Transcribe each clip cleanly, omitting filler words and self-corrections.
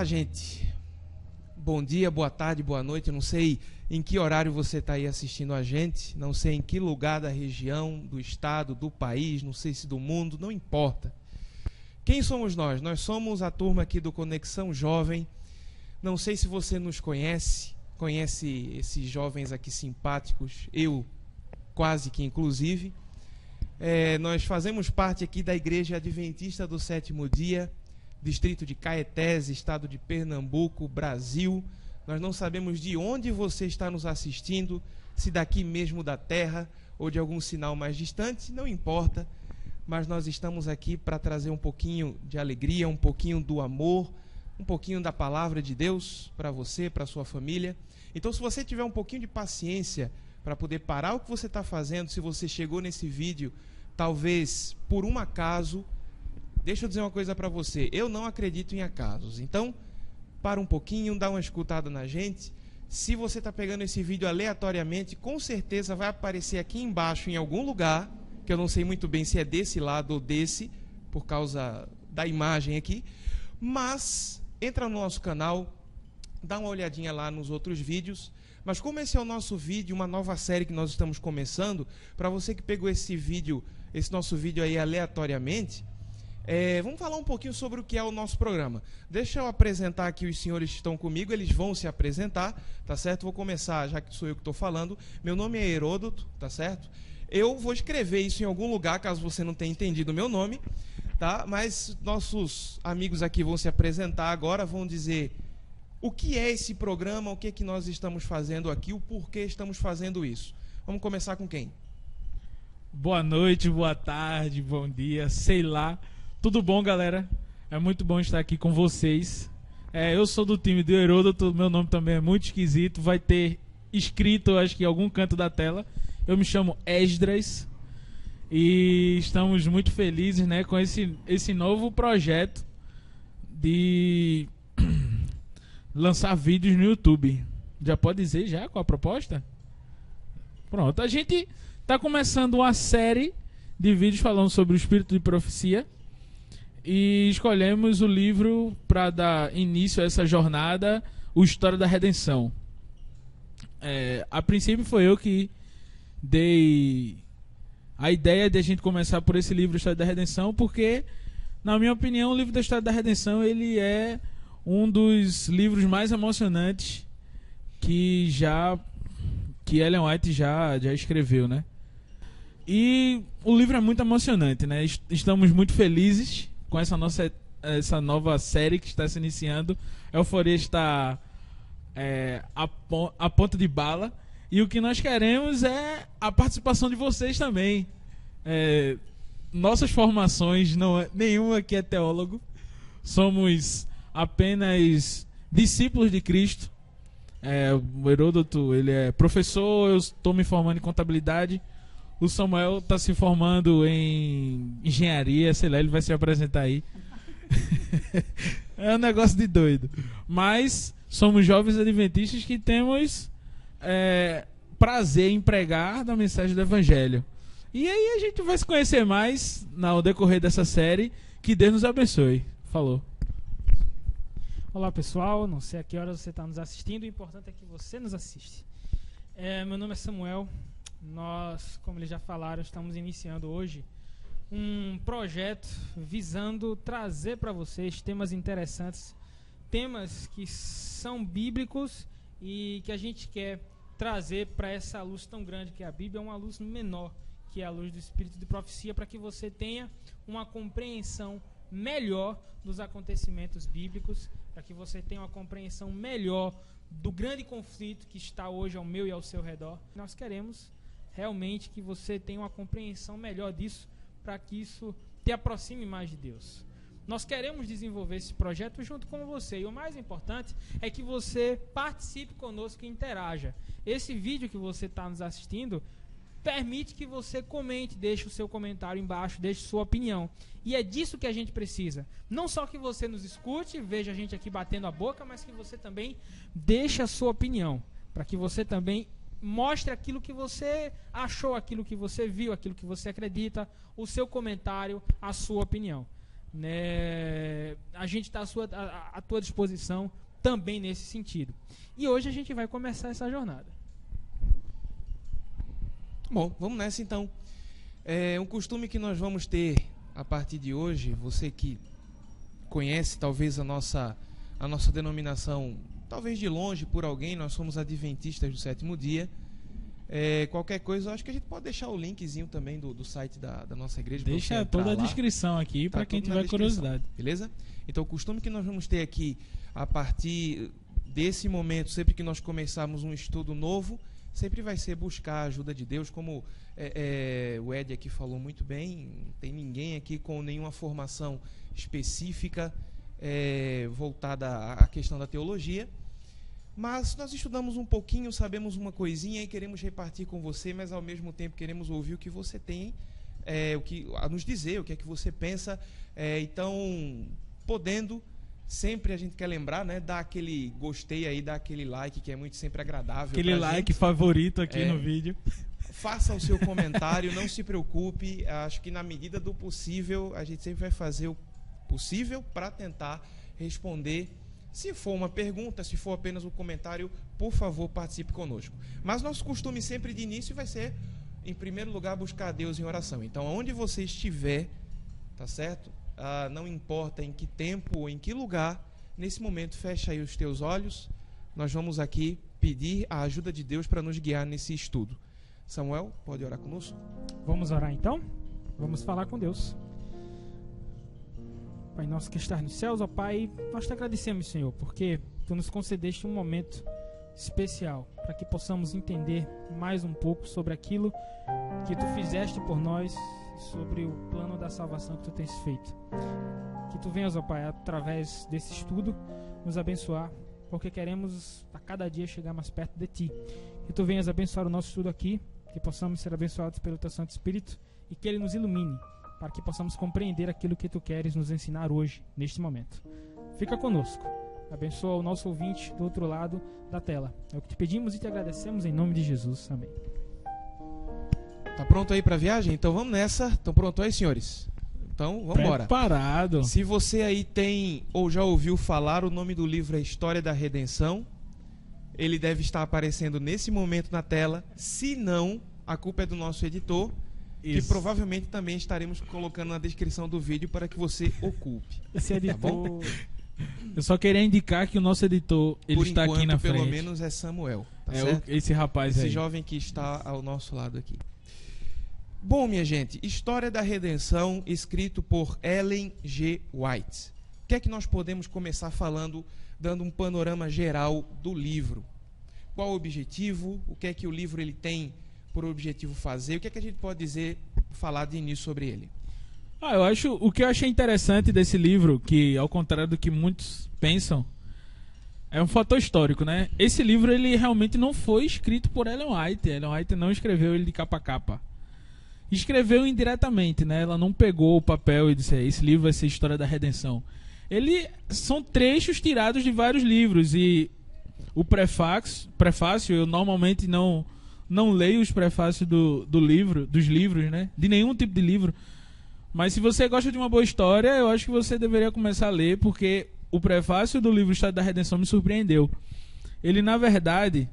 Olá, gente. Bom dia, boa tarde, boa noite. Eu não sei em que horário você está aí assistindo a gente, não sei em que lugar da região, do estado, do país, não sei se do mundo, não importa. Quem somos nós? Nós somos a turma aqui do Conexão Jovem. Não sei se você nos conhece esses jovens aqui simpáticos, eu quase que inclusive. Nós fazemos parte aqui da Igreja Adventista do Sétimo Dia, distrito de Caetés, estado de Pernambuco, Brasil. Nós não sabemos de onde você está nos assistindo, se daqui mesmo da terra ou de algum sinal mais distante, não importa, mas nós estamos aqui para trazer um pouquinho de alegria, um pouquinho do amor, um pouquinho da palavra de Deus para você, para a sua família. Então, se você tiver um pouquinho de paciência para poder parar o que você está fazendo, se você chegou nesse vídeo, talvez por um acaso, deixa eu dizer uma coisa para você, eu não acredito em acasos. Então, para um pouquinho, dá uma escutada na gente. Se você está pegando esse vídeo aleatoriamente, com certeza vai aparecer aqui embaixo, em algum lugar, que eu não sei muito bem se é desse lado ou desse, por causa da imagem aqui, mas entra no nosso canal, dá uma olhadinha lá nos outros vídeos. Mas como esse é o nosso vídeo, uma nova série que nós estamos começando, para você que pegou esse nosso vídeo aí aleatoriamente, vamos falar um pouquinho sobre o que é o nosso programa. Deixa eu apresentar aqui os senhores que estão comigo, eles vão se apresentar, tá certo? Vou começar, já que sou eu que estou falando. Meu nome é Heródoto, tá certo? Eu vou escrever isso em algum lugar, caso você não tenha entendido o meu nome, tá? Mas nossos amigos aqui vão se apresentar agora, vão dizer o que é esse programa, o que é que nós estamos fazendo aqui, o porquê estamos fazendo isso. Vamos começar com quem? Boa noite, boa tarde, bom dia, sei lá. Tudo bom, galera? É muito bom estar aqui com vocês. Eu sou do time do Heródoto, meu nome também é muito esquisito, vai ter escrito, acho que em algum canto da tela. Eu me chamo Esdras e estamos muito felizes, né, com esse novo projeto de lançar vídeos no YouTube. Já pode dizer já qual a proposta? Pronto, a gente está começando uma série de vídeos falando sobre o espírito de profecia e escolhemos o livro para dar início a essa jornada, o História da Redenção. A princípio foi eu que dei a ideia de a gente começar por esse livro, História da Redenção, porque, na minha opinião, o livro da História da Redenção ele é um dos livros mais emocionantes que Ellen White já escreveu, né? E o livro é muito emocionante, né? Estamos muito felizes com essa nova série que está se iniciando. A euforia está a ponta de bala. E o que nós queremos é a participação de vocês também. Nossas formações, nenhuma aqui é teólogo. Somos apenas discípulos de Cristo. O Heródoto ele é professor, eu estou me formando em contabilidade. O Samuel está se formando em engenharia, sei lá, ele vai se apresentar aí. É um negócio de doido. Mas somos jovens adventistas que temos prazer em pregar da mensagem do Evangelho. E aí a gente vai se conhecer mais no decorrer dessa série. Que Deus nos abençoe. Falou. Olá pessoal, não sei a que horas você está nos assistindo, o importante é que você nos assiste. Meu nome é Samuel, nós, como eles já falaram, estamos iniciando hoje um projeto visando trazer para vocês temas interessantes, temas que são bíblicos e que a gente quer trazer para essa luz tão grande que é a Bíblia, uma luz menor que é a luz do Espírito de Profecia, para que você tenha uma compreensão melhor dos acontecimentos bíblicos, para que você tenha uma compreensão melhor do grande conflito que está hoje ao meu e ao seu redor. Nós queremos realmente que você tenha uma compreensão melhor disso, para que isso te aproxime mais de Deus. Nós queremos desenvolver esse projeto junto com você, e o mais importante é que você participe conosco e interaja. Esse vídeo que você está nos assistindo permite que você comente, deixe o seu comentário embaixo, deixe sua opinião. E é disso que a gente precisa. Não só que você nos escute, veja a gente aqui batendo a boca, mas que você também deixe a sua opinião, para que você também mostre aquilo que você achou, aquilo que você viu, aquilo que você acredita, o seu comentário, a sua opinião. né? A gente está à tua disposição também nesse sentido. E hoje a gente vai começar essa jornada. Bom, vamos nessa então. É um costume que nós vamos ter a partir de hoje. Você que conhece talvez a nossa denominação, talvez de longe por alguém, nós somos adventistas do sétimo dia. Qualquer coisa, eu acho que a gente pode deixar o linkzinho também do site da nossa igreja. Deixa toda a descrição aqui para quem tiver curiosidade. Beleza? Então, o costume que nós vamos ter aqui a partir desse momento, sempre que nós começarmos um estudo novo, sempre vai ser buscar a ajuda de Deus, como o Ed aqui falou muito bem. Não tem ninguém aqui com nenhuma formação específica voltada à questão da teologia, mas nós estudamos um pouquinho, sabemos uma coisinha e queremos repartir com você, mas ao mesmo tempo queremos ouvir o que você tem a nos dizer, o que é que você pensa. Então, podendo, sempre a gente quer lembrar, né, dar aquele gostei aí, dar aquele like, que é muito sempre agradável. Aquele like favorito aqui no vídeo. Faça o seu comentário, não se preocupe. Acho que na medida do possível, a gente sempre vai fazer o possível para tentar responder. Se for uma pergunta, se for apenas um comentário, por favor, participe conosco. Mas nosso costume sempre de início vai ser, em primeiro lugar, buscar a Deus em oração. Então, onde você estiver, tá certo? Não importa em que tempo ou em que lugar, nesse momento, fecha aí os teus olhos. Nós vamos aqui pedir a ajuda de Deus para nos guiar nesse estudo. Samuel, pode orar conosco? Vamos orar então? Vamos falar com Deus. Pai nosso que estás nos céus, ó Pai, nós te agradecemos, Senhor, porque Tu nos concedeste um momento especial para que possamos entender mais um pouco sobre aquilo que Tu fizeste por nós, sobre o plano da salvação que Tu tens feito. Que Tu venhas, ó Pai, através desse estudo, nos abençoar, porque queremos a cada dia chegar mais perto de Ti. Que Tu venhas abençoar o nosso estudo aqui, que possamos ser abençoados pelo Teu Santo Espírito e que Ele nos ilumine, para que possamos compreender aquilo que Tu queres nos ensinar hoje, neste momento. Fica conosco. Abençoa o nosso ouvinte do outro lado da tela. É o que te pedimos e te agradecemos em nome de Jesus. Amém. Tá pronto aí para a viagem? Então vamos nessa. Estão prontos aí, senhores? Então vamos embora. Preparado. Se você aí tem ou já ouviu falar, o nome do livro é História da Redenção. Ele deve estar aparecendo nesse momento na tela. Se não, a culpa é do nosso editor. Que provavelmente também estaremos colocando na descrição do vídeo para que você ocupe. Esse editor... Tá bom? Eu só queria indicar que o nosso editor, ele por está enquanto, aqui na frente. Pelo menos é Samuel. Tá certo? Esse rapaz esse aí. jovem que está ao nosso lado aqui. Bom, minha gente, História da Redenção, escrito por Ellen G. White. O que é que nós podemos começar falando, dando um panorama geral do livro? Qual o objetivo? O que é que o livro ele tem por objetivo fazer? O que é que a gente pode dizer, falar de início sobre ele? O que eu achei interessante desse livro, que ao contrário do que muitos pensam, é um fator histórico, né? Esse livro ele realmente não foi escrito por Ellen White. Ellen White não escreveu ele de capa a capa. Escreveu indiretamente, né? Ela não pegou o papel e disse: esse livro vai ser História da Redenção. São trechos tirados de vários livros, e o prefácio, eu normalmente não leio os prefácios dos livros, né? De nenhum tipo de livro. Mas se você gosta de uma boa história, eu acho que você deveria começar a ler, porque o prefácio do livro História da Redenção me surpreendeu. Ele, na verdade,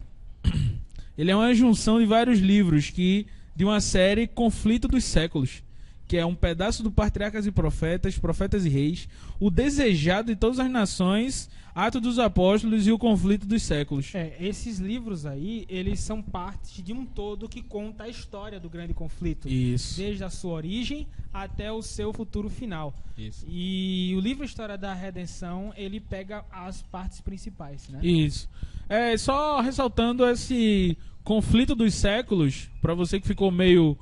ele é uma junção de vários livros de uma série Conflito dos Séculos, que é um pedaço do Patriarcas e Profetas, Profetas e Reis, o Desejado de Todas as Nações, Atos dos Apóstolos e o Conflito dos Séculos. Esses livros aí, eles são parte de um todo que conta a história do grande conflito. Isso. Desde a sua origem até o seu futuro final. Isso. E o livro História da Redenção, ele pega as partes principais, né? Isso. Só ressaltando esse Conflito dos Séculos, para você que ficou meio...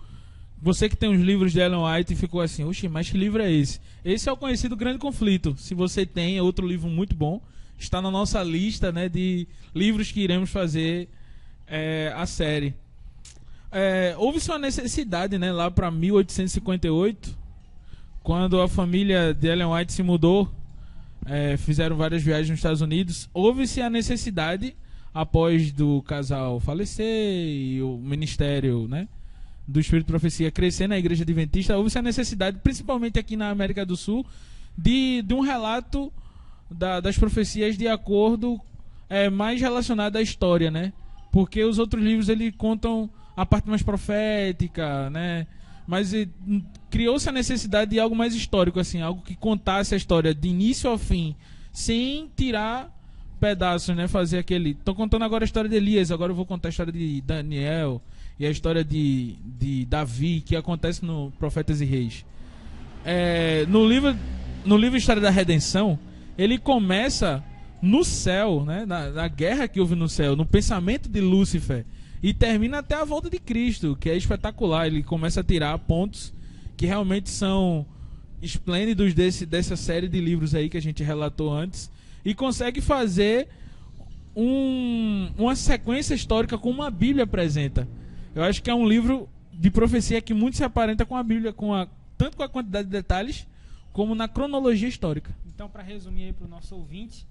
Você que tem os livros de Ellen White e ficou assim, oxe, mas que livro é esse? Esse é o conhecido Grande Conflito. Se você tem, é outro livro muito bom. Está na nossa lista, né, de livros que iremos fazer a série. Houve-se uma necessidade, né, lá para 1858, quando a família de Ellen White se mudou, fizeram várias viagens nos Estados Unidos. Houve-se a necessidade, após do casal falecer e o ministério, né, do Espírito de Profecia crescer na Igreja Adventista, houve-se a necessidade, principalmente aqui na América do Sul, de um relato das profecias de acordo mais relacionado à história, né? Porque os outros livros ele contam a parte mais profética, né? Mas criou-se a necessidade de algo mais histórico, assim, algo que contasse a história de início ao fim, sem tirar pedaços, né? Fazer aquele... Tô contando agora a história de Elias, agora eu vou contar a história de Daniel e a história de Davi, que acontece no Profetas e Reis. No livro História da Redenção, ele começa no céu, né? Na guerra que houve no céu, no pensamento de Lúcifer, e termina até a volta de Cristo, que é espetacular. Ele começa a tirar pontos que realmente são esplêndidos dessa série de livros aí que a gente relatou antes, e consegue fazer uma sequência histórica como a Bíblia apresenta. Eu acho que é um livro de profecia que muito se aparenta com a Bíblia, tanto com a quantidade de detalhes como na cronologia histórica. Então, para resumir aí para o nosso ouvinte,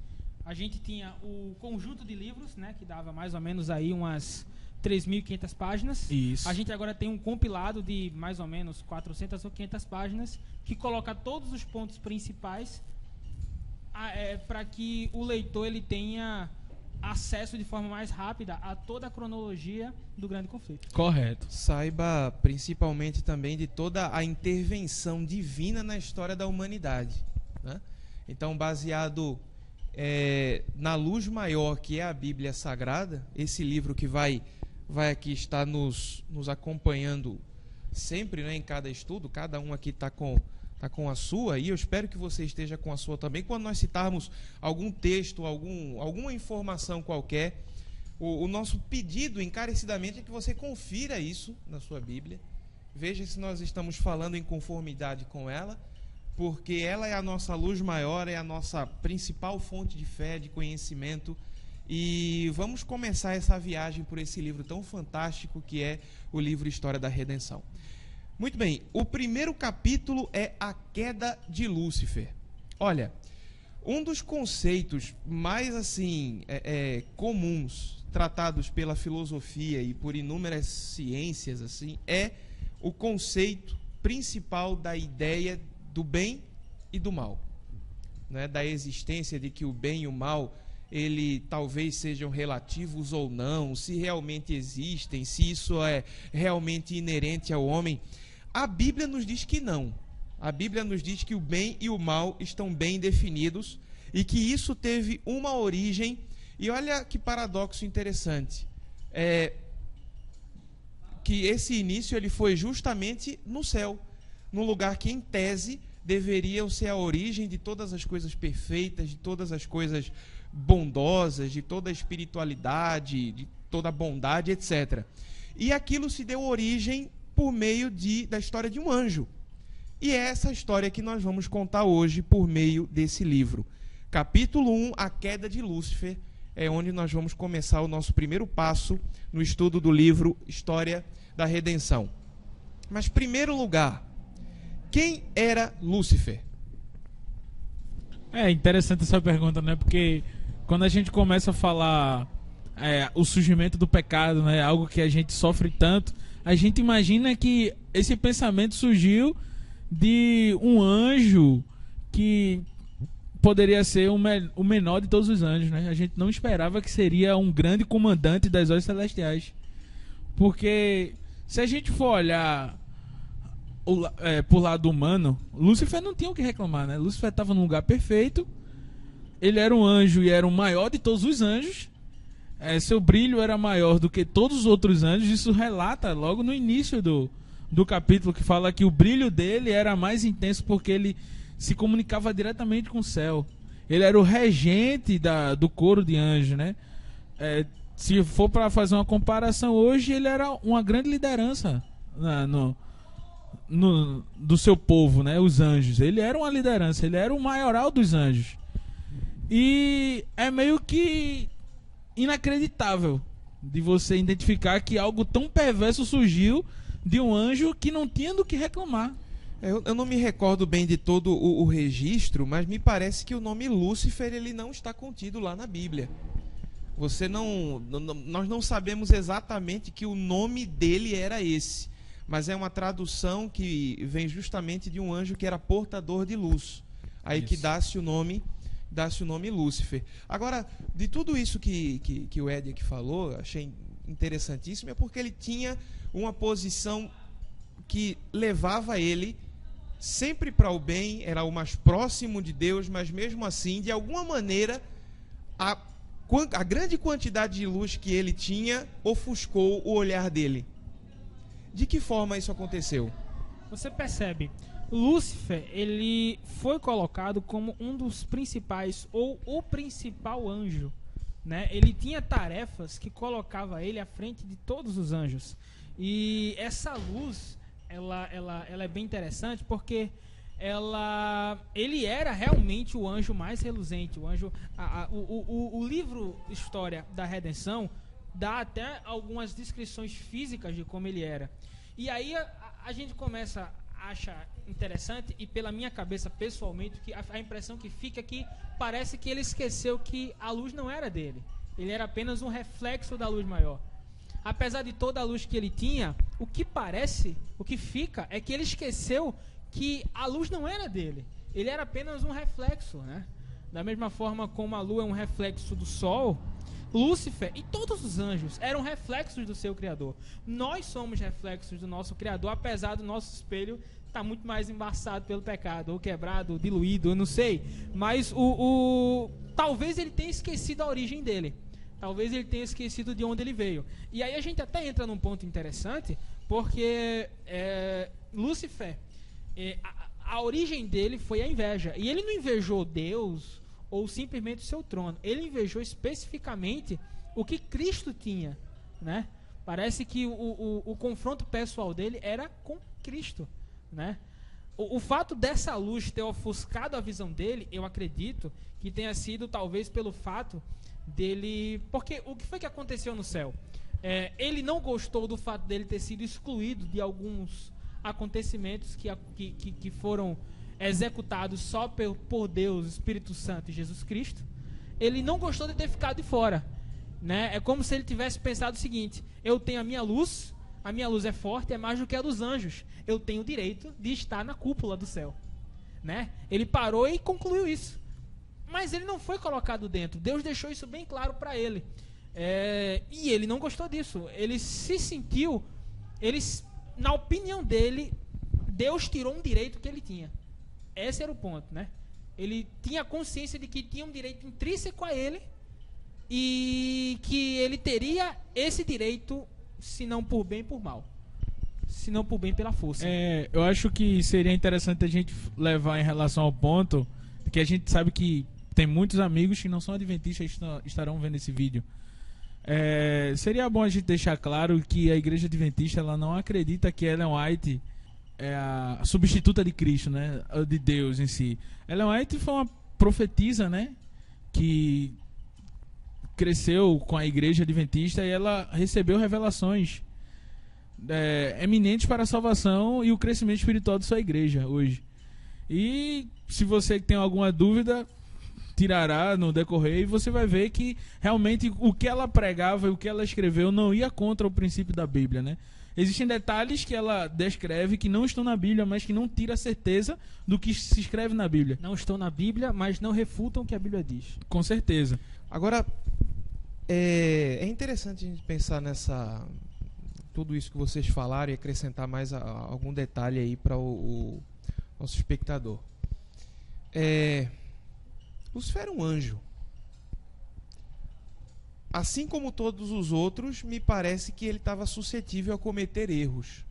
a gente tinha o conjunto de livros, né, que dava mais ou menos aí umas 3.500 páginas. Isso. A gente agora tem um compilado de mais ou menos 400 ou 500 páginas que coloca todos os pontos principais para que o leitor ele tenha acesso de forma mais rápida a toda a cronologia do grande conflito. Correto. Saiba principalmente também de toda a intervenção divina na história da humanidade, né? Então, baseado na luz maior que é a Bíblia Sagrada, esse livro que vai aqui estar nos acompanhando sempre, né, em cada estudo, cada um aqui está com a sua, e eu espero que você esteja com a sua também. Quando nós citarmos algum texto, alguma informação qualquer, o nosso pedido encarecidamente é que você confira isso na sua Bíblia, veja se nós estamos falando em conformidade com ela, porque ela é a nossa luz maior, é a nossa principal fonte de fé, de conhecimento. E vamos começar essa viagem por esse livro tão fantástico que é o livro História da Redenção. Muito bem, o primeiro capítulo é a queda de Lúcifer. Olha, um dos conceitos mais assim comuns tratados pela filosofia e por inúmeras ciências assim é o conceito principal da ideia do bem e do mal, né? Da existência de que o bem e o mal ele talvez sejam relativos ou não, se realmente existem, se isso é realmente inerente ao homem. A Bíblia nos diz que não. A Bíblia nos diz que o bem e o mal estão bem definidos e que isso teve uma origem. E olha que paradoxo interessante, que esse início ele foi justamente no céu, num lugar que em tese deveriam ser a origem de todas as coisas perfeitas, de todas as coisas bondosas, de toda a espiritualidade, de toda a bondade, etc. E aquilo se deu origem por meio da história de um anjo. E é essa história que nós vamos contar hoje por meio desse livro. Capítulo 1, a queda de Lúcifer, é onde nós vamos começar o nosso primeiro passo no estudo do livro História da Redenção. Mas, em primeiro lugar, quem era Lúcifer? É interessante essa pergunta, né? Porque quando a gente começa a falar o surgimento do pecado, né? Algo que a gente sofre tanto, a gente imagina que esse pensamento surgiu de um anjo que poderia ser o menor de todos os anjos, né? A gente não esperava que seria um grande comandante das hostes celestiais. Porque se a gente for olhar por lado humano, Lúcifer não tinha o que reclamar, né? Lúcifer estava num lugar perfeito, ele era um anjo e era o maior de todos os anjos, seu brilho era maior do que todos os outros anjos. Isso relata logo no início do capítulo, que fala que o brilho dele era mais intenso porque ele se comunicava diretamente com o céu. Ele era o regente do coro de anjos, né? Se for para fazer uma comparação hoje, ele era uma grande liderança do seu povo, né? Os anjos. Ele era uma liderança, ele era o maioral dos anjos. E é meio que inacreditável de você identificar que algo tão perverso surgiu de um anjo que não tinha do que reclamar. Eu não me recordo bem de todo o registro, mas me parece que o nome Lúcifer ele não está contido lá na Bíblia. Nós não sabemos exatamente que o nome dele era esse, mas é uma tradução que vem justamente de um anjo que era portador de luz. aí que dá-se o nome Lúcifer. Agora, de tudo isso que o Ed aqui falou, achei interessantíssimo, é porque ele tinha uma posição que levava ele sempre para o bem, era o mais próximo de Deus, mas mesmo assim, de alguma maneira, a grande quantidade de luz que ele tinha ofuscou o olhar dele. De que forma isso aconteceu? Você percebe, Lúcifer, ele foi colocado como um dos principais, ou o principal anjo, né? Ele tinha tarefas que colocava ele à frente de todos os anjos. E essa luz, ela é bem interessante porque ele era realmente o anjo mais reluzente. O anjo, o livro História da Redenção dá até algumas descrições físicas de como ele era. E aí a gente começa a achar interessante, e pela minha cabeça pessoalmente, que a impressão que fica é que parece que ele esqueceu que a luz não era dele. Ele era apenas um reflexo da luz maior. Apesar de toda a luz que ele tinha, o que fica é que ele esqueceu que a luz não era dele. Ele era apenas um reflexo, né? Da mesma forma como a lua é um reflexo do sol, Lúcifer e todos os anjos eram reflexos do seu Criador. Nós somos reflexos do nosso Criador, apesar do nosso espelho estar muito mais embaçado pelo pecado, ou quebrado, ou diluído, eu não sei. Mas talvez ele tenha esquecido a origem dele. Talvez ele tenha esquecido de onde ele veio. E aí a gente até entra num ponto interessante, porque Lúcifer, a origem dele foi a inveja. E ele não invejou Deus ou simplesmente o seu trono. Ele invejou especificamente o que Cristo tinha, né? Parece que o confronto pessoal dele era com Cristo, né? O fato dessa luz ter ofuscado a visão dele, eu acredito que tenha sido talvez pelo fato dele... Porque o que foi que aconteceu no céu? Ele não gostou do fato dele ter sido excluído de alguns acontecimentos que foram executados só por Deus, Espírito Santo e Jesus Cristo. Ele não gostou de ter ficado de fora, né? É como se ele tivesse pensado o seguinte: eu tenho a minha luz é forte, é mais do que a dos anjos, eu tenho o direito de estar na cúpula do céu, né? Ele parou e concluiu isso, mas ele não foi colocado dentro. Deus deixou isso bem claro para ele, e ele não gostou disso. Ele se sentiu, na opinião dele, Deus tirou um direito que ele tinha. Esse era o ponto, né? Ele tinha consciência de que tinha um direito intrínseco a ele e que ele teria esse direito, se não por bem, por mal. Se não por bem, pela força. Eu acho que seria interessante a gente levar em relação ao ponto que a gente sabe que tem muitos amigos que não são adventistas que estarão vendo esse vídeo. Seria bom a gente deixar claro que a Igreja Adventista ela não acredita que Ellen White é a substituta de Cristo, né? De Deus em si. Ellen White foi uma profetisa, né? Que cresceu com a Igreja Adventista e ela recebeu revelações eminentes para a salvação e o crescimento espiritual de sua igreja hoje. E se você tem alguma dúvida, tirará no decorrer e você vai ver que realmente o que ela pregava e o que ela escreveu não ia contra o princípio da Bíblia, né? Existem detalhes que ela descreve que não estão na Bíblia, mas que não tira a certeza do que se escreve na Bíblia. Não estão na Bíblia, mas não refutam o que a Bíblia diz. Com certeza. Agora, é interessante a gente pensar tudo isso que vocês falaram e acrescentar mais algum detalhe aí para o nosso espectador. Lúcifer era um anjo. Assim como todos os outros, me parece que ele estava suscetível a cometer erros.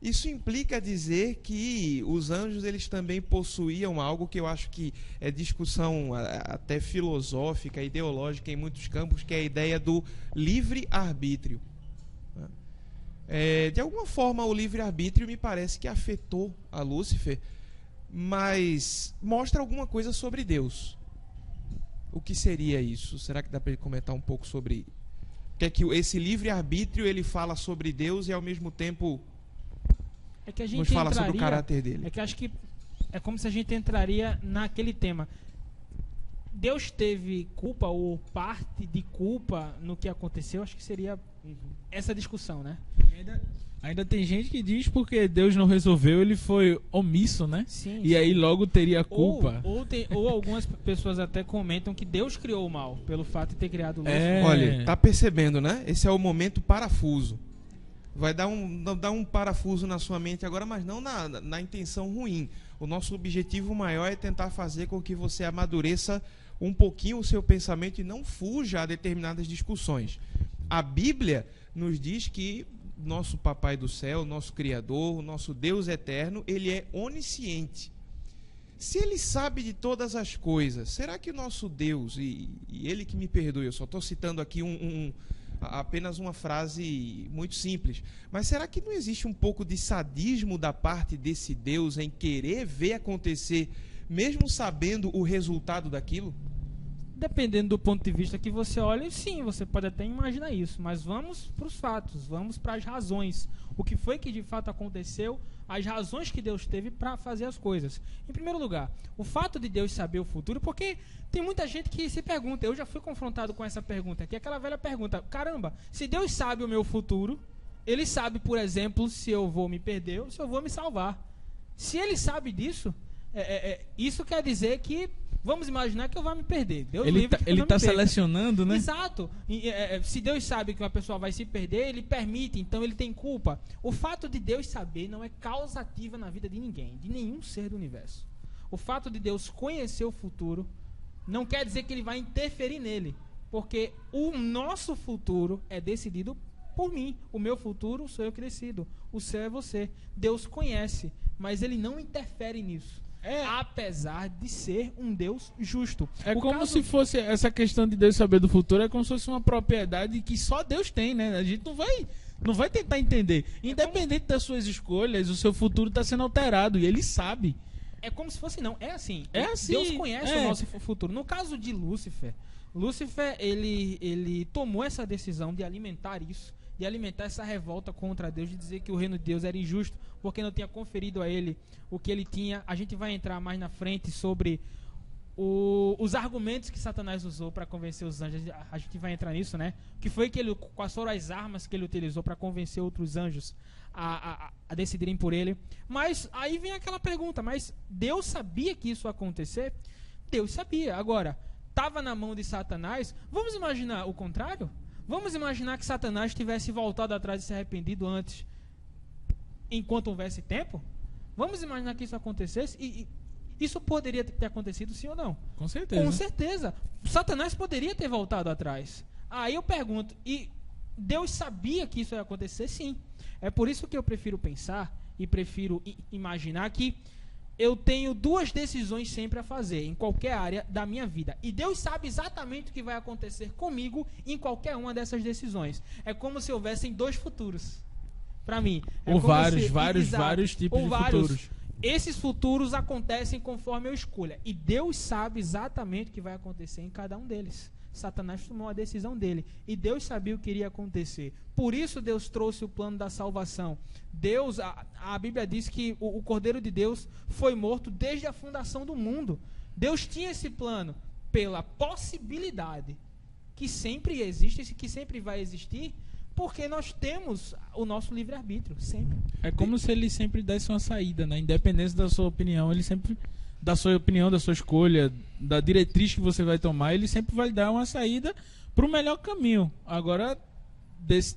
Isso implica dizer que os anjos eles também possuíam algo que eu acho que é discussão até filosófica, ideológica em muitos campos, que é a ideia do livre-arbítrio. De alguma forma o livre-arbítrio me parece que afetou a Lúcifer, mas mostra alguma coisa sobre Deus. O que seria isso? Será que dá para ele comentar um pouco sobre o que é que esse livre-arbítrio ele fala sobre Deus e ao mesmo tempo que a gente nos fala sobre o caráter dele? Que acho que é como se a gente entraria naquele tema. Deus teve culpa ou parte de culpa no que aconteceu? Acho que seria essa discussão, né? Ainda tem gente que diz porque Deus não resolveu, ele foi omisso, né? Sim, e aí logo teria culpa. Ou algumas pessoas até comentam que Deus criou o mal, pelo fato de ter criado o Lúcifer. É. Olha, tá percebendo, né? Esse é o momento parafuso. Vai dar um parafuso na sua mente agora, mas não na intenção ruim. O nosso objetivo maior é tentar fazer com que você amadureça um pouquinho o seu pensamento e não fuja a determinadas discussões. A Bíblia nos diz que nosso Papai do Céu, nosso Criador, o nosso Deus eterno, ele é onisciente. Se ele sabe de todas as coisas, será que o nosso Deus, e ele que me perdoe, eu só estou citando aqui apenas uma frase muito simples, mas será que não existe um pouco de sadismo da parte desse Deus em querer ver acontecer, mesmo sabendo o resultado daquilo? Dependendo do ponto de vista que você olha, sim, você pode até imaginar isso, mas vamos para os fatos, vamos para as razões. O que foi que de fato aconteceu, as razões que Deus teve para fazer as coisas. Em primeiro lugar, o fato de Deus saber o futuro, porque tem muita gente que se pergunta, eu já fui confrontado com essa pergunta, que é aquela velha pergunta, caramba, se Deus sabe o meu futuro, ele sabe, por exemplo, se eu vou me perder ou se eu vou me salvar. Se ele sabe disso, isso quer dizer que vamos imaginar que eu vou me perder. Deus Ele livre que eu não me está perca. selecionando, né? Exato. Se Deus sabe que uma pessoa vai se perder, ele permite, então ele tem culpa. O fato de Deus saber não é causativa na vida de ninguém, de nenhum ser do universo. O fato de Deus conhecer o futuro não quer dizer que ele vai interferir nele, porque o nosso futuro é decidido por mim. O meu futuro sou eu que decido. O seu é você. Deus conhece, mas ele não interfere nisso. Apesar de ser um Deus justo. É como se fosse essa questão de Deus saber do futuro, é como se fosse uma propriedade que só Deus tem, né? A gente não vai tentar entender. Independente das suas escolhas, o seu futuro está sendo alterado e ele sabe. É como se fosse não. É assim. assim. Deus conhece o nosso futuro. No caso de Lúcifer, ele tomou essa decisão de alimentar isso, de alimentar essa revolta contra Deus, de dizer que o reino de Deus era injusto, porque não tinha conferido a ele o que ele tinha. A gente vai entrar mais na frente sobre os argumentos que Satanás usou para convencer os anjos. A gente vai entrar nisso, né? Que foi que quais foram as armas que ele utilizou para convencer outros anjos a decidirem por ele. Mas aí vem aquela pergunta, mas Deus sabia que isso ia acontecer? Deus sabia. Agora, estava na mão de Satanás? Vamos imaginar o contrário? Vamos imaginar que Satanás tivesse voltado atrás e se arrependido antes, enquanto houvesse tempo? Vamos imaginar que isso acontecesse e isso poderia ter acontecido, sim ou não? Com certeza. Com certeza. Satanás poderia ter voltado atrás. Aí eu pergunto, e Deus sabia que isso ia acontecer? Sim. É por isso que eu prefiro pensar e prefiro imaginar que eu tenho duas decisões sempre a fazer, em qualquer área da minha vida. E Deus sabe exatamente o que vai acontecer comigo em qualquer uma dessas decisões. É como se houvessem dois futuros. Para mim. Ou vários tipos de futuros. Esses futuros acontecem conforme eu escolha. E Deus sabe exatamente o que vai acontecer em cada um deles. Satanás tomou a decisão dele. E Deus sabia o que iria acontecer. Por isso Deus trouxe o plano da salvação. Deus, a Bíblia diz que o Cordeiro de Deus foi morto desde a fundação do mundo. Deus tinha esse plano pela possibilidade que sempre existe e que sempre vai existir, porque nós temos o nosso livre-arbítrio, sempre. É como se ele sempre desse uma saída, né? Independente da sua opinião, ele sempre... da sua opinião, da sua escolha, da diretriz que você vai tomar, ele sempre vai dar uma saída para o melhor caminho. Agora,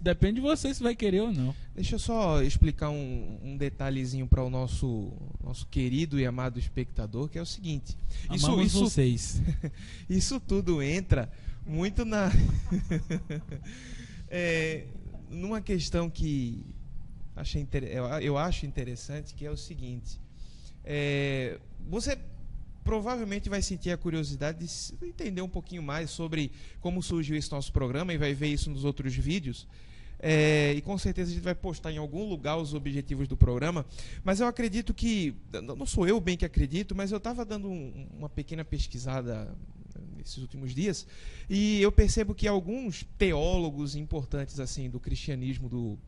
depende de você se vai querer ou não. Deixa eu só explicar um detalhezinho para o nosso querido e amado espectador, que é o seguinte. Amamos vocês. Isso tudo entra muito numa questão que eu acho interessante, que é o seguinte. Você provavelmente vai sentir a curiosidade de entender um pouquinho mais sobre como surgiu esse nosso programa e vai ver isso nos outros vídeos. E com certeza a gente vai postar em algum lugar os objetivos do programa. Mas eu acredito que, não sou eu bem que acredito, mas eu estava dando uma pequena pesquisada nesses últimos dias e eu percebo que alguns teólogos importantes assim do cristianismo,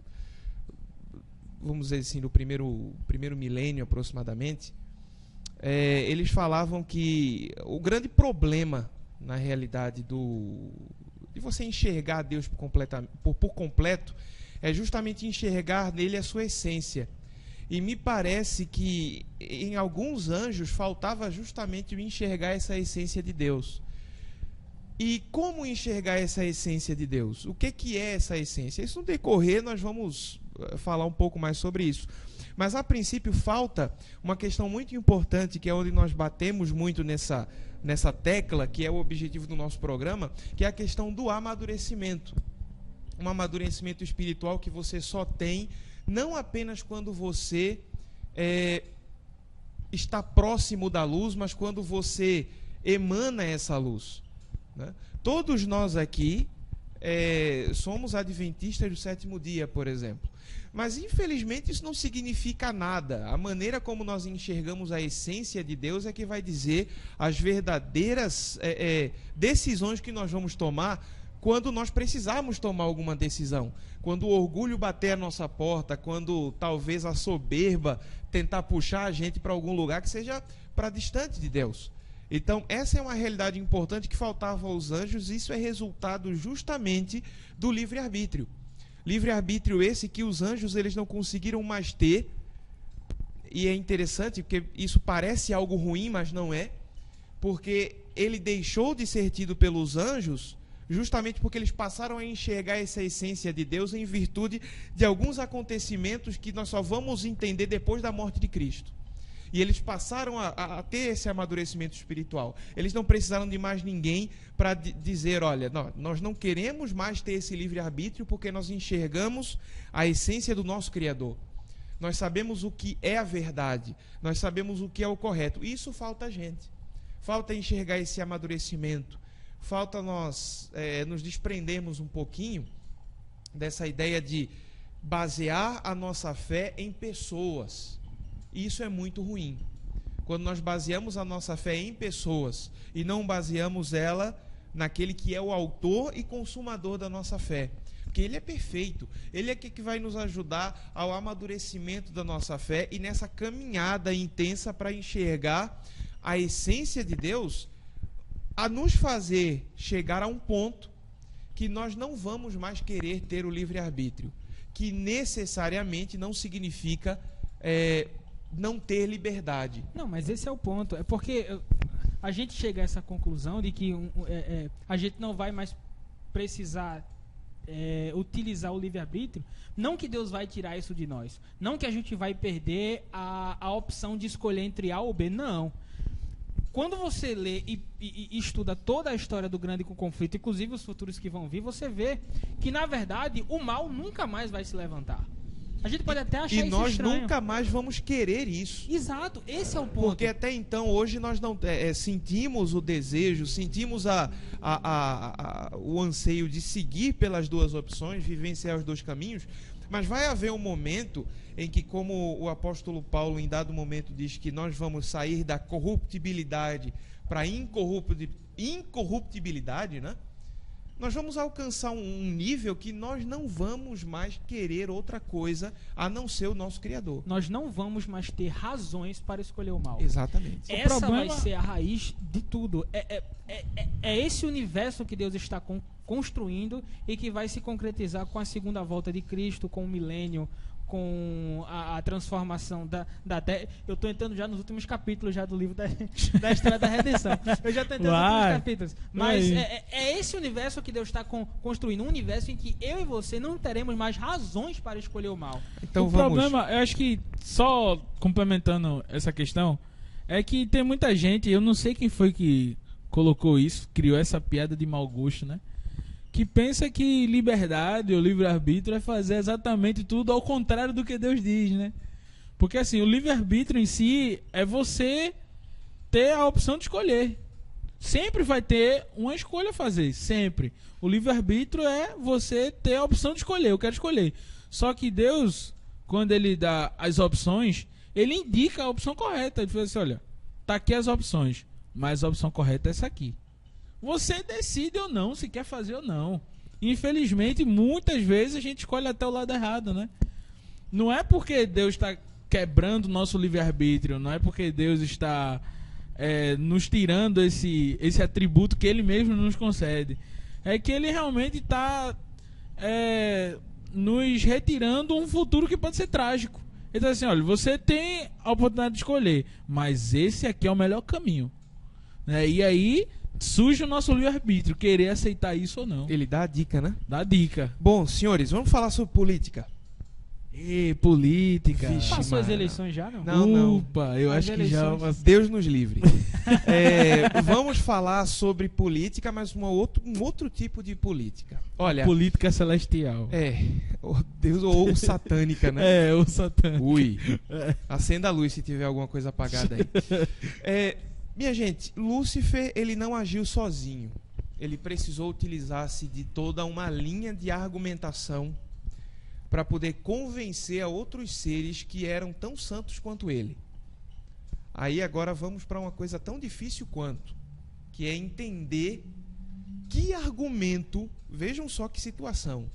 vamos dizer assim, do primeiro milênio aproximadamente, eles falavam que o grande problema na realidade de você enxergar Deus por completo, é justamente enxergar nele a sua essência. E me parece que em alguns anjos faltava justamente o enxergar essa essência de Deus. E como enxergar essa essência de Deus? O que é essa essência? Isso no decorrer nós vamos falar um pouco mais sobre isso. Mas a princípio falta uma questão muito importante, que é onde nós batemos muito nessa tecla, que é o objetivo do nosso programa, que é a questão do amadurecimento. Um amadurecimento espiritual que você só tem não apenas quando você está próximo da luz, mas quando você emana essa luz, né? Todos nós aqui somos adventistas do sétimo dia, por exemplo. Mas, infelizmente, isso não significa nada. A maneira como nós enxergamos a essência de Deus é que vai dizer as verdadeiras decisões que nós vamos tomar quando nós precisarmos tomar alguma decisão. Quando o orgulho bater a nossa porta, quando talvez a soberba tentar puxar a gente para algum lugar que seja para distante de Deus. Então, essa é uma realidade importante que faltava aos anjos, e isso é resultado justamente do livre-arbítrio. Livre-arbítrio esse que os anjos eles não conseguiram mais ter, e é interessante porque isso parece algo ruim, mas não é, porque ele deixou de ser tido pelos anjos justamente porque eles passaram a enxergar essa essência de Deus em virtude de alguns acontecimentos que nós só vamos entender depois da morte de Cristo. E eles passaram a ter esse amadurecimento espiritual. Eles não precisaram de mais ninguém para dizer, olha, nós não queremos mais ter esse livre-arbítrio porque nós enxergamos a essência do nosso Criador. Nós sabemos o que é a verdade, nós sabemos o que é o correto. Isso falta a gente. Falta enxergar esse amadurecimento. Falta nós nos desprendermos um pouquinho dessa ideia de basear a nossa fé em pessoas. Isso é muito ruim. Quando nós baseamos a nossa fé em pessoas e não baseamos ela naquele que é o autor e consumador da nossa fé. Porque ele é perfeito. Ele é que vai nos ajudar ao amadurecimento da nossa fé e nessa caminhada intensa para enxergar a essência de Deus, a nos fazer chegar a um ponto que nós não vamos mais querer ter o livre-arbítrio, que necessariamente não significa não ter liberdade. Não, mas esse é o ponto. É porque a gente chega a essa conclusão de que a gente não vai mais precisar utilizar o livre-arbítrio. Não que Deus vai tirar isso de nós. Não que a gente vai perder a opção de escolher entre A ou B. Não. Quando você lê e estuda toda a história do grande conflito, inclusive os futuros que vão vir, você vê que, na verdade, o mal nunca mais vai se levantar. A gente pode até achar isso estranho. E nós nunca mais vamos querer isso. Exato, esse é o ponto. Porque até então, hoje, nós não sentimos o desejo, sentimos o anseio de seguir pelas duas opções, vivenciar os dois caminhos, mas vai haver um momento em que, como o apóstolo Paulo em dado momento diz que nós vamos sair da corruptibilidade para a incorruptibilidade, né? Nós vamos alcançar um nível que nós não vamos mais querer outra coisa a não ser o nosso Criador. Nós não vamos mais ter razões para escolher o mal. Exatamente. Essa vai ser a raiz de tudo. É esse universo que Deus está construindo e que vai se concretizar com a segunda volta de Cristo, com o milênio, com a transformação da Terra. Eu estou entrando já nos últimos capítulos já do livro da História da Redenção. Eu já estou entrando nos últimos capítulos. Mas é esse universo que Deus está construindo. Um universo em que eu e você não teremos mais razões para escolher o mal. Então o problema, eu acho que, só complementando essa questão, é que tem muita gente, eu não sei quem foi que colocou isso, criou essa piada de mau gosto, né? Que pensa que liberdade ou livre-arbítrio é fazer exatamente tudo ao contrário do que Deus diz, né? Porque assim, o livre-arbítrio em si é você ter a opção de escolher. Sempre vai ter uma escolha a fazer, sempre. O livre-arbítrio é você ter a opção de escolher, eu quero escolher. Só que Deus, quando ele dá as opções, ele indica a opção correta. Ele fala assim, olha, tá aqui as opções, mas a opção correta é essa aqui. Você decide ou não, se quer fazer ou não. Infelizmente, muitas vezes a gente escolhe até o lado errado, né? Não é porque Deus está quebrando o nosso livre-arbítrio, não é porque Deus está nos tirando esse atributo que ele mesmo nos concede. É que ele realmente está nos retirando um futuro que pode ser trágico. Ele diz assim, olha, você tem a oportunidade de escolher, mas esse aqui é o melhor caminho. Né? E aí surge o nosso livre-arbítrio, querer aceitar isso ou não. Ele dá a dica, né? Dá dica. Bom, senhores, vamos falar sobre política. Política. Vixe, Passou as Mara. eleições já, não? Não. Opa, eu As acho que já... eleições. Deus nos livre. Vamos falar sobre política, mas um outro tipo de política. Olha, Política celestial. Deus ou satânica, né? O Satã. Ui. Acenda a luz se tiver alguma coisa apagada aí. Minha gente, Lúcifer, ele não agiu sozinho. Ele precisou utilizar-se de toda uma linha de argumentação para poder convencer a outros seres que eram tão santos quanto ele. Aí agora vamos para uma coisa tão difícil quanto, que é entender que argumento, vejam só que situação,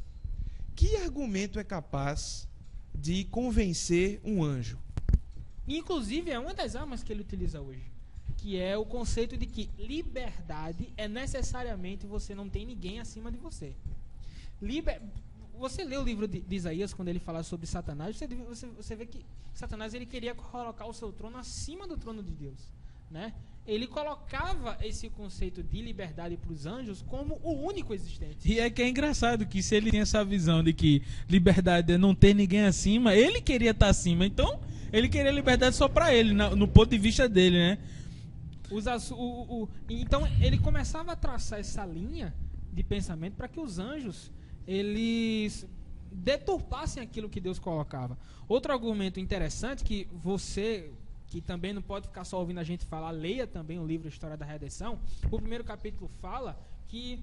que argumento é capaz de convencer um anjo? Inclusive, é uma das armas que ele utiliza hoje, que é o conceito de que liberdade é necessariamente você não tem ninguém acima de você. Você lê o livro de Isaías, quando ele fala sobre Satanás, você vê que Satanás ele queria colocar o seu trono acima do trono de Deus, né? Ele colocava esse conceito de liberdade para os anjos como o único existente. E é que é engraçado que se ele tem essa visão de que liberdade é não ter ninguém acima, ele queria estar acima, então ele queria liberdade só para ele, no ponto de vista dele, né? Então ele começava a traçar essa linha de pensamento para que os anjos eles deturpassem aquilo que Deus colocava. Outro argumento interessante que você, que também não pode ficar só ouvindo a gente falar, leia também o livro História da Redenção. O primeiro capítulo fala que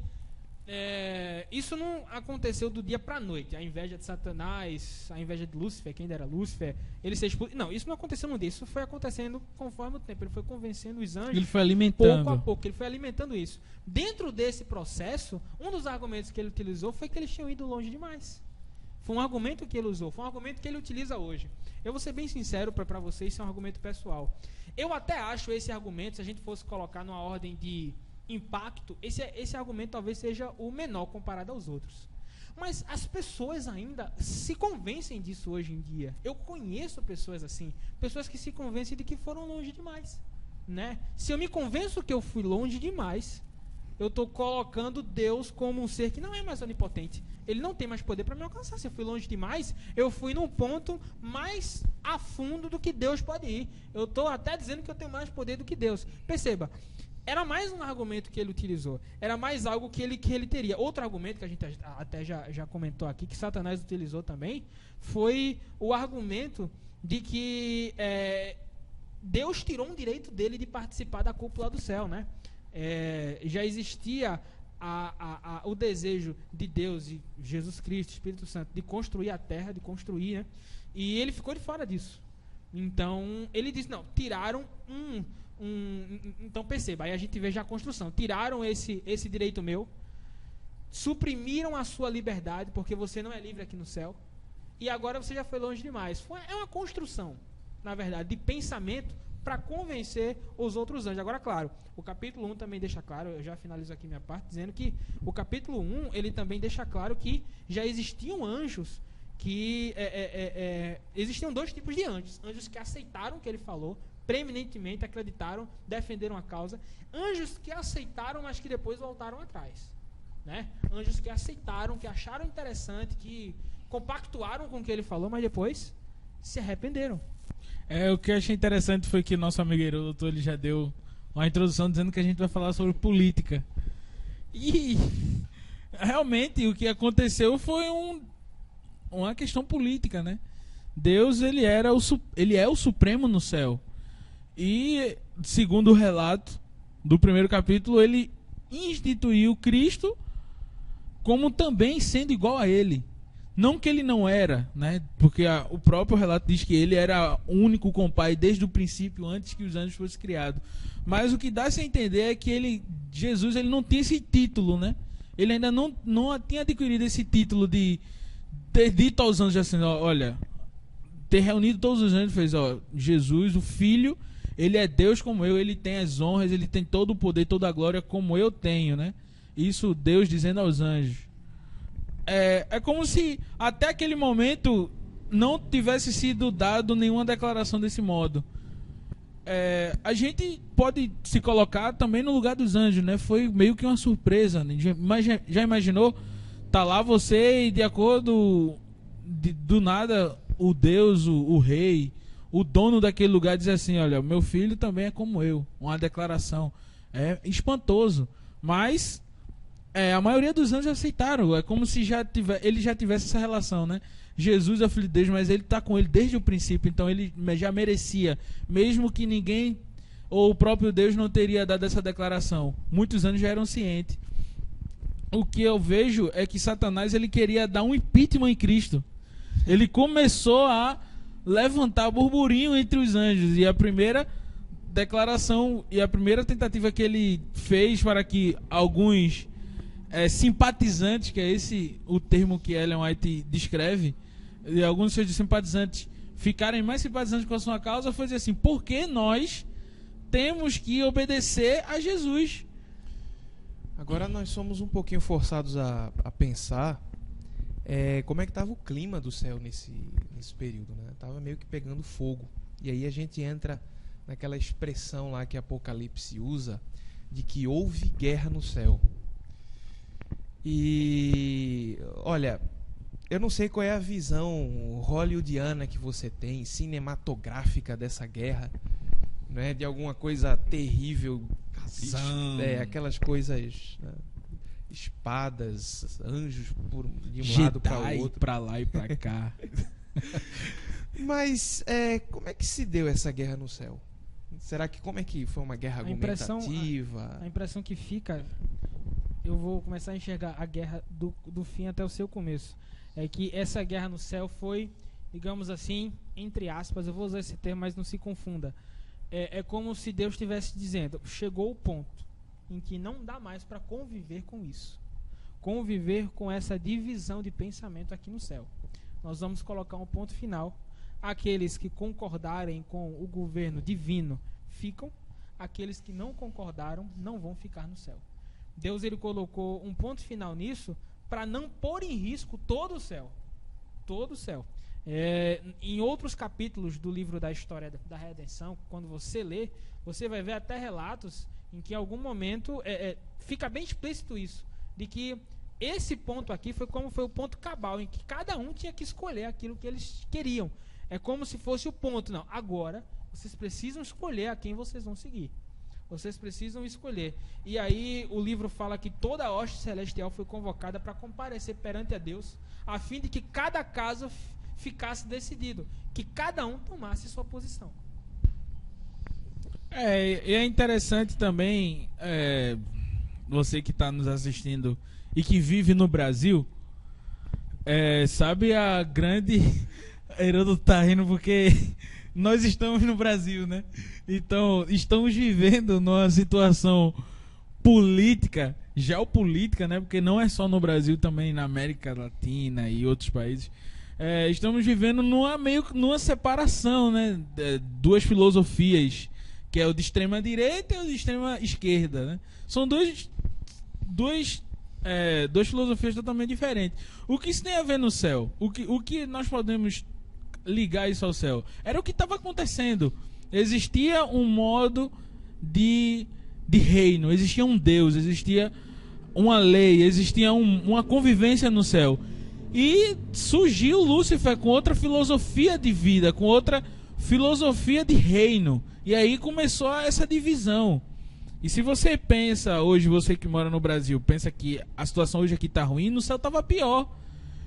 isso não aconteceu do dia para a noite. A inveja de Satanás, a inveja de Lúcifer, quem era Lúcifer, ele ser expulso. Não, isso não aconteceu num dia. Isso foi acontecendo conforme o tempo. Ele foi convencendo os anjos. Ele foi alimentando. Pouco a pouco. Ele foi alimentando isso. Dentro desse processo, um dos argumentos que ele utilizou foi que eles tinham ido longe demais. Foi um argumento que ele usou. Foi um argumento que ele utiliza hoje. Eu vou ser bem sincero para vocês, isso é um argumento pessoal. Eu até acho esse argumento, se a gente fosse colocar numa ordem de impacto, esse argumento talvez seja o menor comparado aos outros. Mas as pessoas ainda se convencem disso hoje em dia. Eu conheço pessoas assim, pessoas que se convencem de que foram longe demais, né? Se eu me convenço que eu fui longe demais, eu estou colocando Deus como um ser que não é mais onipotente. Ele não tem mais poder para me alcançar. Se eu fui longe demais, eu fui num ponto mais a fundo do que Deus pode ir. Eu estou até dizendo que eu tenho mais poder do que Deus. Perceba, era mais um argumento que ele utilizou. Era mais algo que ele teria. Outro argumento que a gente até já comentou aqui, que Satanás utilizou também, foi o argumento de que Deus tirou um direito dele de participar da cúpula do céu, né? Já existia o desejo de Deus e Jesus Cristo, Espírito Santo, de construir a terra, de construir, né? E ele ficou de fora disso. Então, ele disse, não, tiraram então perceba, aí a gente vê já a construção. Tiraram esse direito meu, suprimiram a sua liberdade, porque você não é livre aqui no céu, e agora você já foi longe demais. É uma construção, na verdade, de pensamento para convencer os outros anjos. Agora, claro, o capítulo 1 também deixa claro, eu já finalizo aqui minha parte, dizendo que o capítulo 1, ele também deixa claro que já existiam anjos, que existiam dois tipos de anjos. Anjos que aceitaram o que ele falou, preeminentemente acreditaram, defenderam a causa. Anjos que aceitaram, mas que depois voltaram atrás, né? Anjos que aceitaram, que acharam interessante, que compactuaram com o que ele falou, mas depois se arrependeram. O que eu achei interessante foi que nosso amigo Heródoto, ele já deu uma introdução dizendo que a gente vai falar sobre política. E realmente o que aconteceu foi uma questão política, né? Deus, ele é o supremo no céu. E, segundo o relato do primeiro capítulo, ele instituiu Cristo como também sendo igual a ele. Não que ele não era, né? Porque o próprio relato diz que ele era único com o Pai desde o princípio, antes que os anjos fossem criados. Mas o que dá-se a entender é que Jesus ele não tinha esse título, né? Ele ainda não tinha adquirido esse título de ter dito aos anjos assim, olha, ter reunido todos os anjos, fez, Jesus, o Filho, Ele é Deus como eu, ele tem as honras, ele tem todo o poder, toda a glória como eu tenho, né? Isso Deus dizendo aos anjos. É como se até aquele momento não tivesse sido dado nenhuma declaração desse modo. A gente pode se colocar também no lugar dos anjos, né? Foi meio que uma surpresa, né? Já imaginou? Tá lá você e de acordo do nada o Deus, o rei, o dono daquele lugar diz assim: olha, meu filho também é como eu. Uma declaração. É espantoso. Mas a maioria dos anjos aceitaram. É como se ele já tivesse essa relação, né? Jesus é o Filho de Deus, mas ele está com ele desde o princípio. Então ele já merecia. Mesmo que ninguém ou o próprio Deus não teria dado essa declaração. Muitos anjos já eram cientes. O que eu vejo é que Satanás ele queria dar um impeachment em Cristo. Ele começou a levantar burburinho entre os anjos. E a primeira declaração e a primeira tentativa que ele fez para que alguns simpatizantes, que é esse o termo que Ellen White descreve, e alguns seus simpatizantes ficarem mais simpatizantes com a sua causa, foi dizer assim: por que nós temos que obedecer a Jesus? Agora nós somos um pouquinho forçados a pensar como é que estava o clima do céu nesse período, né? Tava meio que pegando fogo. E aí a gente entra naquela expressão lá que Apocalipse usa, de que houve guerra no céu. E olha, eu não sei qual é a visão hollywoodiana que você tem, cinematográfica dessa guerra, né? De alguma coisa terrível, aquelas coisas, né? Espadas, anjos de um Jedi lado para o outro, para lá e para cá. Mas como é que se deu essa guerra no céu? Será que como é que foi uma guerra argumentativa? A impressão que fica, eu vou começar a enxergar a guerra do fim até o seu começo, é que essa guerra no céu foi, digamos assim, entre aspas, eu vou usar esse termo, mas não se confunda. É como se Deus estivesse dizendo: chegou o ponto em que não dá mais para conviver com isso, conviver com essa divisão de pensamento aqui no céu. Nós vamos colocar um ponto final. Aqueles que concordarem com o governo divino ficam, aqueles que não concordaram não vão ficar no céu. Deus ele colocou um ponto final nisso para não pôr em risco todo o céu. Todo o céu. Em outros capítulos do livro da história da redenção, quando você lê, você vai ver até relatos em que em algum momento fica bem explícito isso, de que esse ponto aqui foi o ponto cabal, em que cada um tinha que escolher aquilo que eles queriam. É como se fosse o ponto. Não, agora vocês precisam escolher a quem vocês vão seguir. Vocês precisam escolher. E aí o livro fala que toda a hoste celestial foi convocada para comparecer perante a Deus, a fim de que cada caso ficasse decidido, que cada um tomasse sua posição. E é interessante também, você que está nos assistindo e que vive no Brasil, sabe a grande... Heródoto tá rindo porque nós estamos no Brasil, né? Então, estamos vivendo numa situação política, geopolítica, né? Porque não é só no Brasil, também na América Latina e outros países. Estamos vivendo numa separação, né? Duas filosofias, que é o de extrema direita e o de extrema esquerda, né? São duas filosofias totalmente diferentes. O que isso tem a ver no céu? O que nós podemos ligar isso ao céu? Era o que estava acontecendo. Existia um modo de reino, existia um Deus, existia uma lei, existia uma convivência no céu. E surgiu Lúcifer com outra filosofia de vida, com outra filosofia de reino. E aí começou essa divisão. E se você pensa hoje, você que mora no Brasil, pensa que a situação hoje aqui está ruim, no céu estava pior.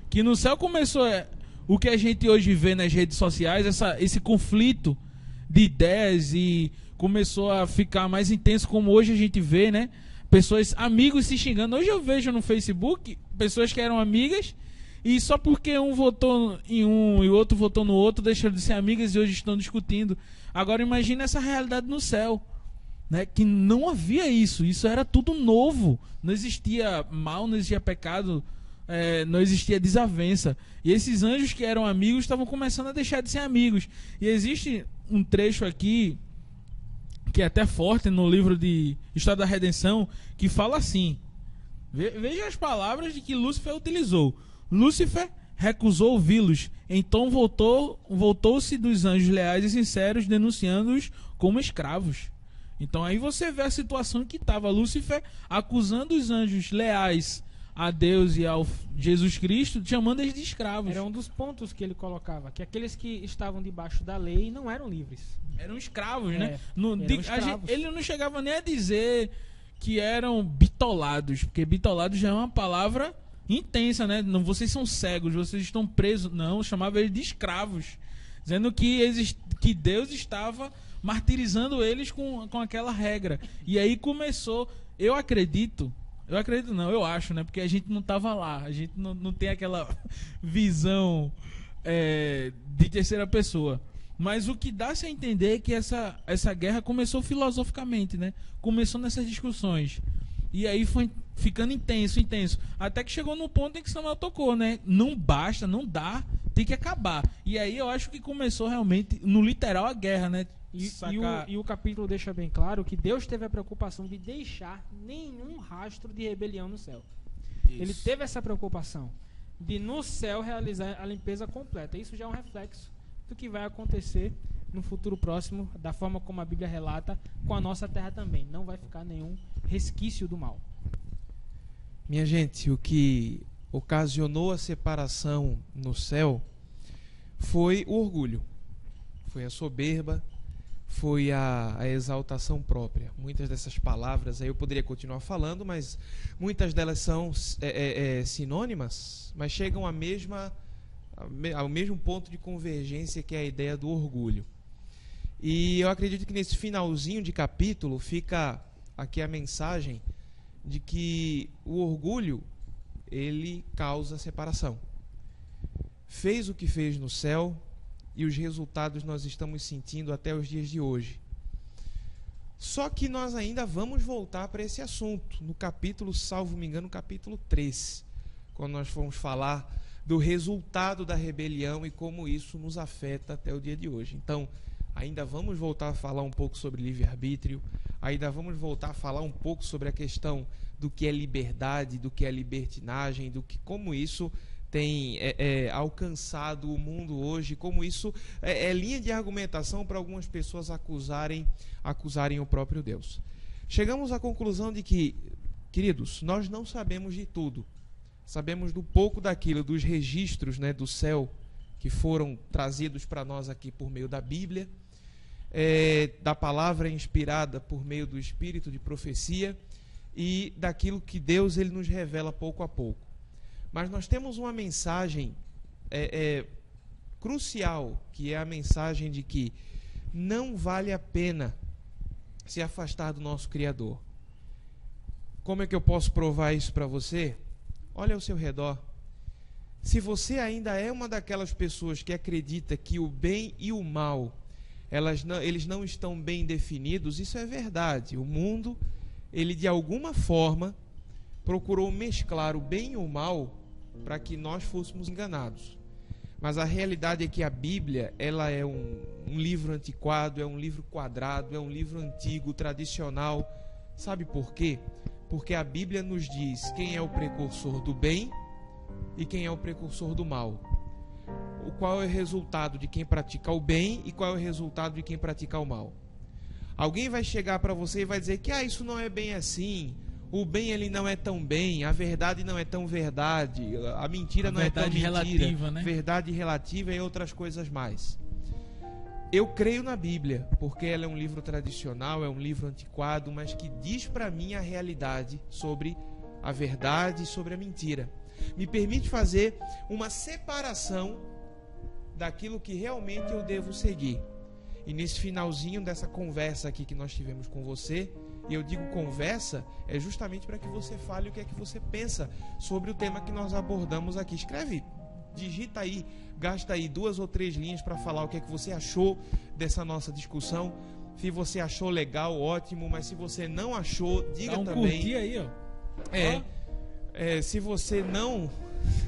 Que no céu começou o que a gente hoje vê nas redes sociais, esse conflito de ideias, e começou a ficar mais intenso, como hoje a gente vê, né? Pessoas, amigos se xingando. Hoje eu vejo no Facebook pessoas que eram amigas e só porque um votou em um e o outro votou no outro, deixaram de ser amigas e hoje estão discutindo. Agora imagina essa realidade no céu, né? Que não havia isso era tudo novo, não existia mal, não existia pecado, não existia desavença, e esses anjos que eram amigos estavam começando a deixar de ser amigos. E existe um trecho aqui que é até forte no livro de História da Redenção, que fala assim. Veja as palavras de que Lúcifer utilizou. Lúcifer recusou ouvi-los, então voltou-se dos anjos leais e sinceros, denunciando-os como escravos. Então aí você vê a situação que estava Lúcifer acusando os anjos leais a Deus e ao Jesus Cristo, chamando eles de escravos. Era um dos pontos que ele colocava, que aqueles que estavam debaixo da lei não eram livres. Eram escravos, É, né? eram escravos. Ele não chegava nem a dizer que eram bitolados, porque bitolados já é uma palavra intensa, né? Não, vocês são cegos, vocês estão presos. Não, chamava eles de escravos, dizendo que Deus estava martirizando eles com aquela regra. E aí começou, eu acho, né? Porque a gente não estava lá, a gente não tem aquela visão de terceira pessoa. Mas o que dá-se a entender é que essa guerra começou filosoficamente, né? Começou nessas discussões. E aí foi ficando intenso. Até que chegou no ponto em que Samuel tocou, né? Não basta, não dá, tem que acabar. E aí eu acho que começou realmente, no literal, a guerra, né? E o capítulo deixa bem claro que Deus teve a preocupação de deixar nenhum rastro de rebelião no céu. Isso. Ele teve essa preocupação de no céu realizar a limpeza completa. Isso já é um reflexo do que vai acontecer no futuro próximo, da forma como a Bíblia relata, com a nossa terra também. Não vai ficar nenhum resquício do mal. Minha gente, o que ocasionou a separação no céu foi o orgulho, foi a soberba, foi a exaltação própria. Muitas dessas palavras aí eu poderia continuar falando, mas muitas delas são sinônimas, mas chegam ao mesmo ponto de convergência, que é a ideia do orgulho. E eu acredito que nesse finalzinho de capítulo fica aqui a mensagem de que o orgulho, ele causa separação. Fez o que fez no céu e os resultados nós estamos sentindo até os dias de hoje. Só que nós ainda vamos voltar para esse assunto no capítulo, salvo me engano, capítulo 3, quando nós formos falar do resultado da rebelião e como isso nos afeta até o dia de hoje. Então, ainda vamos voltar a falar um pouco sobre livre-arbítrio, ainda vamos voltar a falar um pouco sobre a questão do que é liberdade, do que é libertinagem, do que como isso tem alcançado o mundo hoje, como isso é linha de argumentação para algumas pessoas acusarem o próprio Deus. Chegamos à conclusão de que, queridos, nós não sabemos de tudo. Sabemos do pouco daquilo, dos registros, né, do céu que foram trazidos para nós aqui por meio da Bíblia, da palavra inspirada por meio do Espírito de profecia e daquilo que Deus ele nos revela pouco a pouco. Mas nós temos uma mensagem crucial, que é a mensagem de que não vale a pena se afastar do nosso Criador. Como é que eu posso provar isso para você? Olha ao seu redor. Se você ainda é uma daquelas pessoas que acredita que o bem e o mal, eles não estão bem definidos, isso é verdade. O mundo, ele de alguma forma procurou mesclar o bem e o mal para que nós fôssemos enganados. Mas a realidade é que a Bíblia, ela é um livro antiquado, é um livro quadrado, é um livro antigo, tradicional. Sabe por quê? Porque a Bíblia nos diz quem é o precursor do bem e quem é o precursor do mal. Qual é o resultado de quem pratica o bem e qual é o resultado de quem pratica o mal. Alguém vai chegar para você e vai dizer que isso não é bem assim, o bem ele não é tão bem, a verdade não é tão verdade, a mentira não é tão mentira, relativa, né? Verdade relativa e outras coisas mais. Eu creio na Bíblia, porque ela é um livro tradicional, é um livro antiquado, mas que diz para mim a realidade sobre a verdade e sobre a mentira. Me permite fazer uma separação daquilo que realmente eu devo seguir. E nesse finalzinho dessa conversa aqui que nós tivemos com você, e eu digo conversa, é justamente para que você fale o que é que você pensa sobre o tema que nós abordamos aqui. Escreve, digita aí, gasta aí 2 ou 3 linhas para falar o que é que você achou dessa nossa discussão. Se você achou legal, ótimo, mas se você não achou, diga Dá um também. Curtir aí, ó. Se você não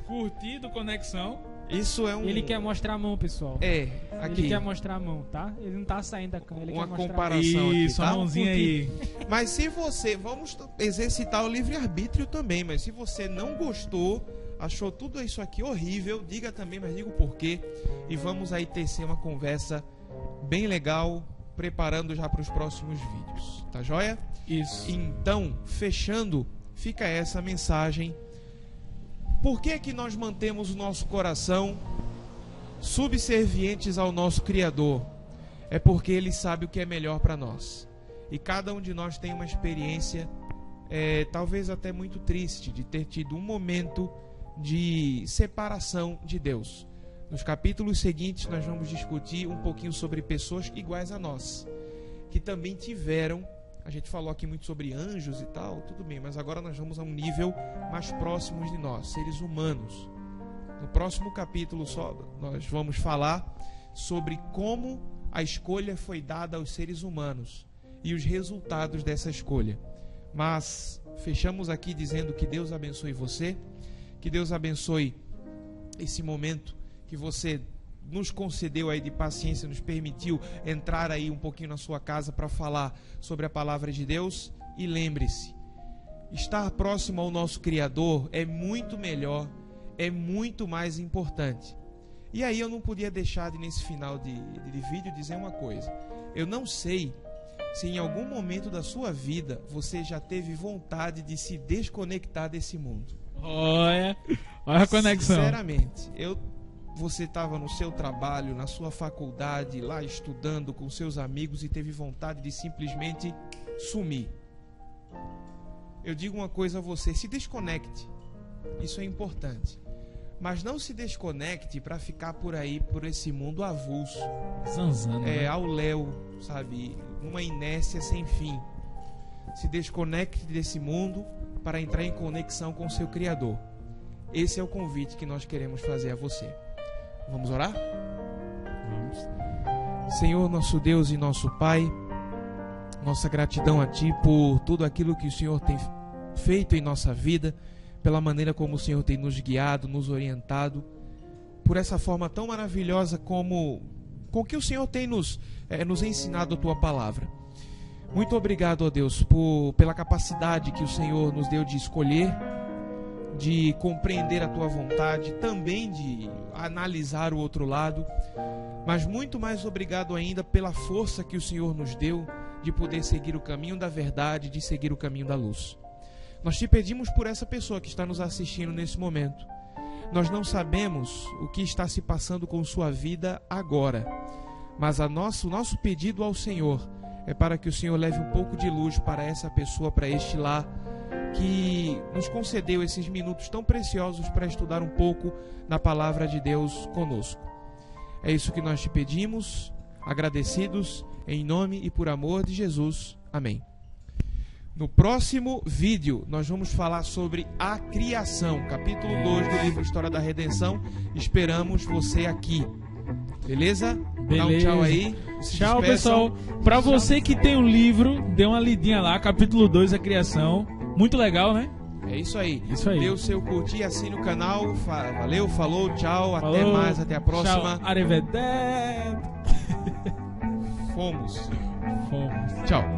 Curtir do Conexão. Isso é um... Ele quer mostrar a mão, pessoal. É, aqui. Ele quer mostrar a mão, tá? Ele não tá saindo da cama, ele Uma quer mostrar comparação aqui, Isso, tá? a mãozinha aí. Mas se você... Vamos exercitar o livre-arbítrio também, mas se você não gostou, achou tudo isso aqui horrível, diga também, mas diga o porquê. E vamos aí tecer uma conversa bem legal, preparando já para os próximos vídeos. Tá joia? Isso. Então, fechando, fica essa mensagem. Por que que nós mantemos o nosso coração subservientes ao nosso Criador? É porque Ele sabe o que é melhor para nós. E cada um de nós tem uma experiência, talvez até muito triste, de ter tido um momento de separação de Deus. Nos capítulos seguintes nós vamos discutir um pouquinho sobre pessoas iguais a nós, que também tiveram... A gente falou aqui muito sobre anjos e tal, tudo bem, mas agora nós vamos a um nível mais próximo de nós, seres humanos. No próximo capítulo só nós vamos falar sobre como a escolha foi dada aos seres humanos e os resultados dessa escolha. Mas fechamos aqui dizendo que Deus abençoe você, que Deus abençoe esse momento que você nos concedeu aí de paciência, nos permitiu entrar aí um pouquinho na sua casa para falar sobre a palavra de Deus. E lembre-se, estar próximo ao nosso Criador é muito melhor, é muito mais importante. E aí eu não podia deixar de, nesse final de vídeo, dizer uma coisa. Eu não sei se em algum momento da sua vida você já teve vontade de se desconectar desse mundo. Olha a conexão. Sinceramente, você estava no seu trabalho, na sua faculdade, lá estudando com seus amigos e teve vontade de simplesmente sumir. Eu digo uma coisa a você: se desconecte. Isso é importante. Mas não se desconecte para ficar por aí, por esse mundo avulso. Zanzando, né? Ao léu, sabe? Numa inércia sem fim. Se desconecte desse mundo para entrar em conexão com o seu Criador. Esse é o convite que nós queremos fazer a você. Vamos orar? Vamos. Senhor, nosso Deus e nosso Pai, nossa gratidão a Ti por tudo aquilo que o Senhor tem feito em nossa vida, pela maneira como o Senhor tem nos guiado, nos orientado, por essa forma tão maravilhosa com que o Senhor tem nos ensinado a Tua palavra. Muito obrigado, ó Deus, pela capacidade que o Senhor nos deu de escolher, de compreender a Tua vontade, também de analisar o outro lado, mas muito mais obrigado ainda pela força que o Senhor nos deu de poder seguir o caminho da verdade, de seguir o caminho da luz. Nós Te pedimos por essa pessoa que está nos assistindo nesse momento. Nós não sabemos o que está se passando com sua vida agora, mas o nosso pedido ao Senhor é para que o Senhor leve um pouco de luz para essa pessoa, para este lar, que nos concedeu esses minutos tão preciosos para estudar um pouco na palavra de Deus conosco. É isso que nós Te pedimos, agradecidos, em nome e por amor de Jesus. Amém. No próximo vídeo, nós vamos falar sobre a criação, capítulo 2 do livro História da Redenção. Esperamos você aqui. Beleza? Dá um tchau aí. Tchau, pessoal. Para você que tem o livro, dê uma lidinha lá, capítulo 2, a criação. Muito legal, né? É isso aí. Isso aí. Dê o seu curtir, assine o canal. Valeu, falou, tchau. Falou, até mais, até a próxima. Tchau, arrivederci. Fomos. Fomos. Tchau.